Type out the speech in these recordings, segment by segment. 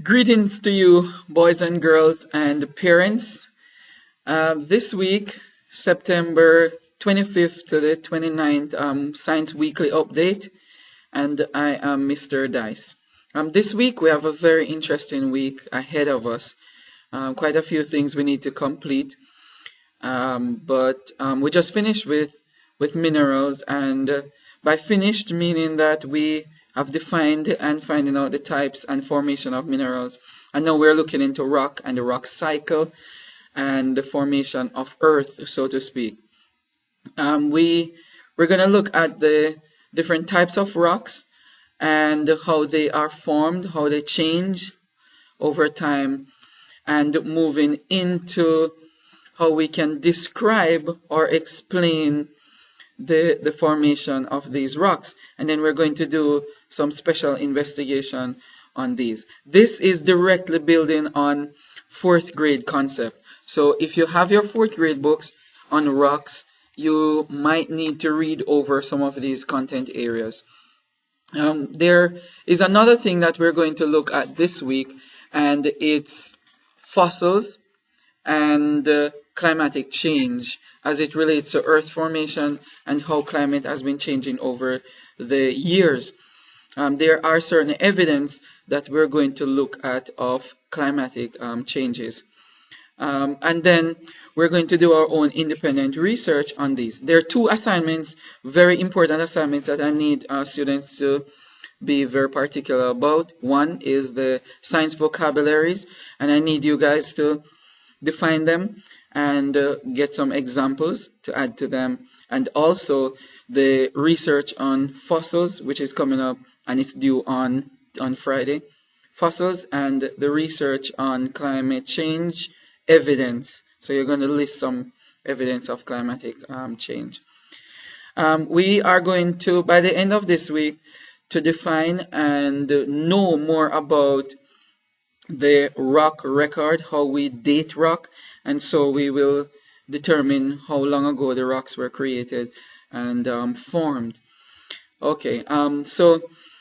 Greetings to you, boys and girls, and parents. This week, September 25th to the 29th, Science Weekly Update, and I am Mr. Dyce. This week, we have a very interesting week ahead of us. Quite a few things we need to complete, but we just finished with minerals, and by finished, meaning that we have defined and finding out the types and formation of minerals. And now we're looking into rock and the rock cycle and the formation of earth, so to speak. We're going to look at the different types of rocks and how they are formed, how they change over time, and moving into how we can describe or explain the formation of these rocks. And then we're going to do some special investigation on these. This is directly building on fourth grade concept. So if you have your fourth grade books on rocks, you might need to read over some of these content areas. There is another thing that we're going to look at this week, and it's fossils and climatic change as it relates to earth formation and how climate has been changing over the years. There are certain evidence that we're going to look at of climatic changes. And then we're going to do our own independent research on these. There are two assignments, very important assignments that I need students to be very particular about. One is the science vocabularies, and I need you guys to define them and get some examples to add to them, and also the research on fossils, which is coming up and it's due on Friday. Fossils and the research on climate change evidence. So you're going to list some evidence of climatic change. We are going to, by the end of this week, to define and know more about the rock record, how we date rock, and so we will determine how long ago the rocks were created and formed. Okay, so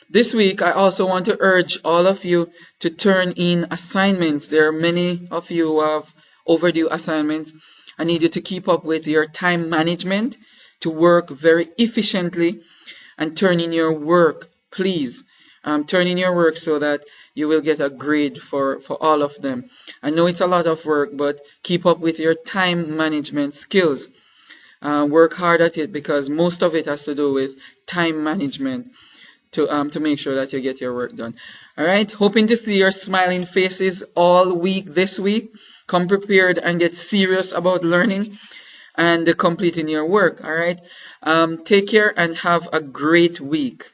this week I also want to urge all of you to turn in assignments. There are many of you who have overdue assignments. I need you to keep up with your time management, to work very efficiently, and turn in your work, please. Turn in your work so that you will get a grade for all of them. I know it's a lot of work, but keep up with your time management skills. Work hard at it, because most of it has to do with time management to make sure that you get your work done. All right, hoping to see your smiling faces all week this week. Come prepared and get serious about learning and completing your work. All right, take care and have a great week.